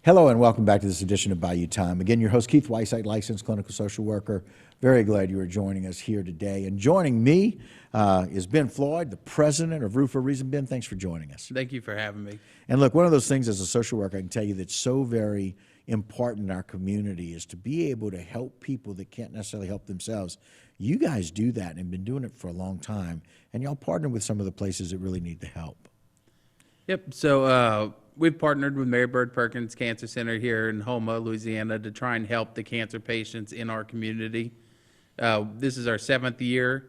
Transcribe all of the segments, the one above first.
Hello and welcome back to this edition of Bayou Time. Again, your host, Keith Whiteside, licensed clinical social worker. Very glad you are joining us here today. And joining me is Ben Floyd, the president of Roux for a Reason. Ben, thanks for joining us. Thank you for having me. And look, one of those things as a social worker, I can tell you that's so very important in our community is to be able to help people that can't necessarily help themselves. You guys do that and have been doing it for a long time, and y'all partner with some of the places that really need the help. Yep. So we've partnered with Mary Bird Perkins Cancer Center here in Houma, Louisiana, to try and help the cancer patients in our community. This is our 7th year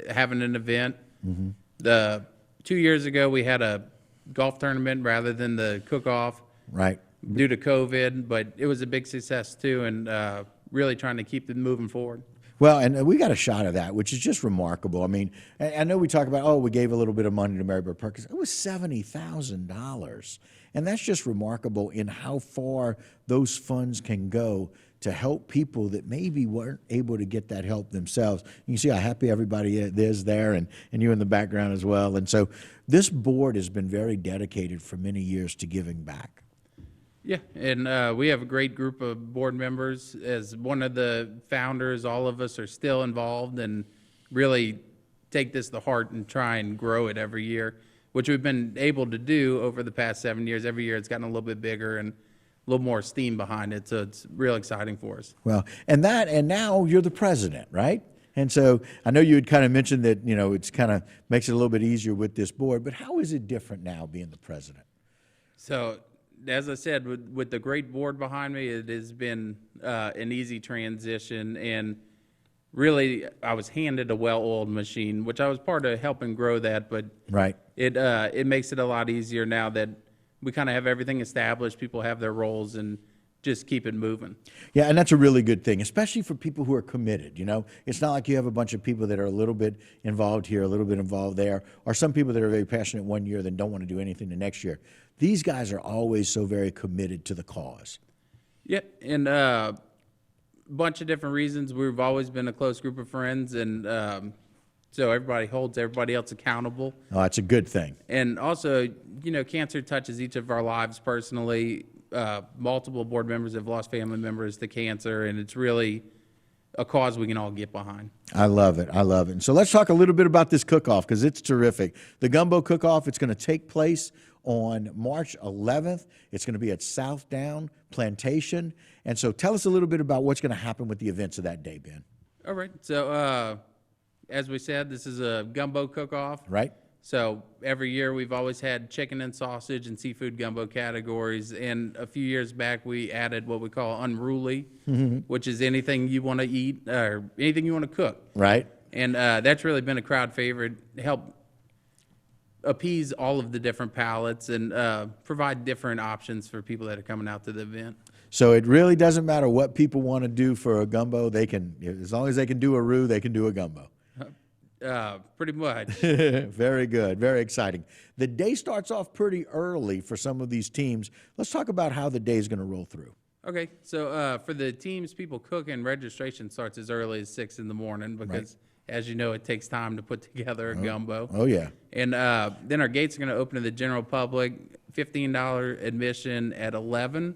having an event. Mm-hmm. 2 years ago, we had a golf tournament rather than the cook-off. Right. Due to COVID, but it was a big success too, and really trying to keep it moving forward. Well, and we got a shot of that, which is just remarkable. I mean, I know we talk about, oh, we gave a little bit of money to Mary Bird Perkins. It was $70,000. And that's just remarkable in how far those funds can go to help people that maybe weren't able to get that help themselves. You can see how happy everybody is there, and you in the background as well. And so this board has been very dedicated for many years to giving back. Yeah, and we have a great group of board members. As one of the founders, all of us are still involved and really take this to heart and try and grow it every year, which we've been able to do over the past 7 years. Every year it's gotten a little bit bigger and a little more steam behind it, so it's real exciting for us. Well, and now you're the president, right? And so I know you had kind of mentioned that, it's kind of makes it a little bit easier with this board, but how is it different now being the president? So, as I said, with the great board behind me, it has been an easy transition, and really I was handed a well-oiled machine, which I was part of helping grow that, but right. It makes it a lot easier now that we kind of have everything established, people have their roles, and just keep it moving. Yeah, and that's a really good thing, especially for people who are committed, It's not like you have a bunch of people that are a little bit involved here, a little bit involved there, or some people that are very passionate one year then don't want to do anything the next year. These guys are always so very committed to the cause. Yeah, and a bunch of different reasons. We've always been a close group of friends, and so everybody holds everybody else accountable. Oh, that's a good thing. And also, cancer touches each of our lives personally. Multiple board members have lost family members to cancer, and it's really a cause we can all get behind. I love it. And so let's talk a little bit about this cook-off because it's terrific. The Gumbo Cook-Off, it's going to take place on March 11th. It's going to be at South Down Plantation. And so tell us a little bit about what's going to happen with the events of that day, Ben. All right. So as we said, this is a Gumbo Cook-Off. Right. So every year we've always had chicken and sausage and seafood gumbo categories. And a few years back we added what we call unruly, which is anything you want to eat or anything you want to cook. Right. And that's really been a crowd favorite, help appease all of the different palates and provide different options for people that are coming out to the event. So it really doesn't matter what people want to do for a gumbo. They can, as long as they can do a roux, they can do a gumbo. Pretty much. Very good. Very exciting. The day starts off pretty early for some of these teams. Let's talk about how the day is going to roll through. Okay. So for the teams, people cooking, registration starts as early as 6 in the morning because, as you know, it takes time to put together a gumbo. Oh, yeah. And then our gates are going to open to the general public, $15 admission at 11.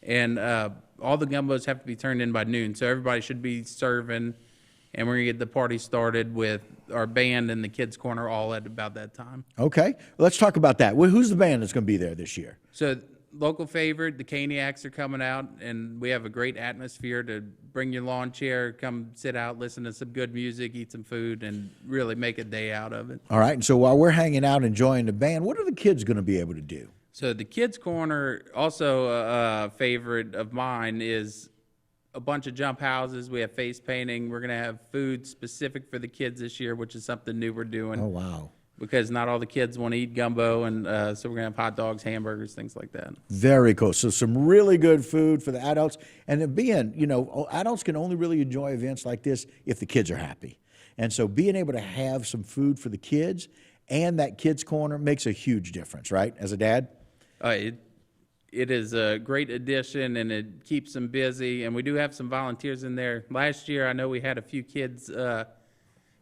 And all the gumbos have to be turned in by noon. So everybody should be serving. And we're going to get the party started with our band and the kids' corner all at about that time. Okay. Let's talk about that. Who's the band that's going to be there this year? So local favorite, the Caniacs are coming out, and we have a great atmosphere to bring your lawn chair, come sit out, listen to some good music, eat some food, and really make a day out of it. All right. And so while we're hanging out enjoying the band, what are the kids going to be able to do? So the kids' corner, also a favorite of mine, is a bunch of jump houses. We have face painting. We're going to have food specific for the kids this year, which is something new we're doing. Oh, wow. Because not all the kids want to eat gumbo, and so we're going to have hot dogs, hamburgers, things like that. Very cool. So some really good food for the adults. And then adults can only really enjoy events like this if the kids are happy. And so being able to have some food for the kids and that kids' corner makes a huge difference, right, as a dad? It is a great addition, and it keeps them busy. And we do have some volunteers in there. Last year, I know we had a few kids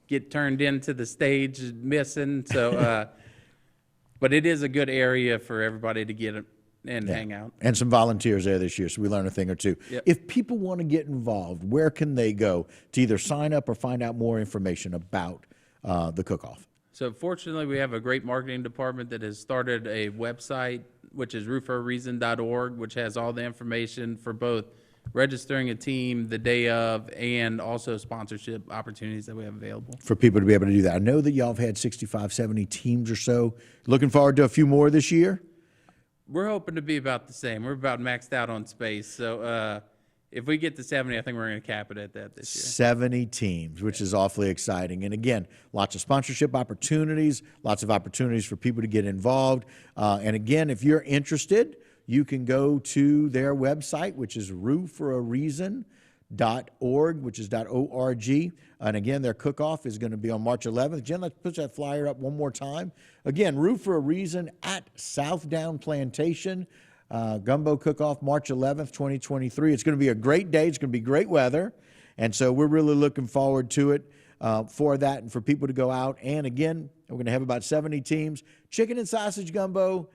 get turned into the stage missing. So, but it is a good area for everybody to get and hang out. And some volunteers there this year, so we learned a thing or two. Yep. If people want to get involved, where can they go to either sign up or find out more information about the cook-off? So fortunately, we have a great marketing department that has started a website, which is rougforareason.org, which has all the information for both registering a team the day of and also sponsorship opportunities that we have available. For people to be able to do that. I know that y'all have had 65, 70 teams or so. Looking forward to a few more this year? We're hoping to be about the same. We're about maxed out on space. So if we get to 70, I think we're going to cap it at that this year. 70 teams, which is awfully exciting. And again, lots of sponsorship opportunities, lots of opportunities for people to get involved. And again, if you're interested, you can go to their website, which is rouxforareason.org, which is .org. And again, their cook-off is going to be on March 11th. Jen, let's put that flyer up one more time. Again, Roux for a Reason at Southdown Plantation. Gumbo cook-off March 11th, 2023. It's going to be a great day. It's going to be great weather. And so we're really looking forward to it for that and for people to go out. And again, we're going to have about 70 teams. Chicken and sausage gumbo,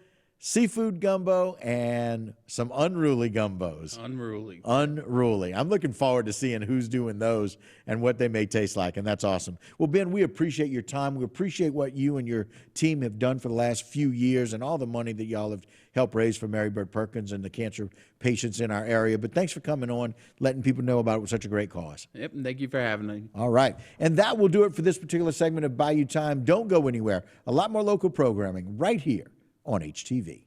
seafood gumbo, and some unruly gumbos. Unruly. I'm looking forward to seeing who's doing those and what they may taste like, and that's awesome. Well, Ben, we appreciate your time. We appreciate what you and your team have done for the last few years and all the money that y'all have helped raise for Mary Bird Perkins and the cancer patients in our area. But thanks for coming on, letting people know about it with such a great cause. Yep, and thank you for having me. All right. And that will do it for this particular segment of Bayou Time. Don't go anywhere. A lot more local programming right here on HTV.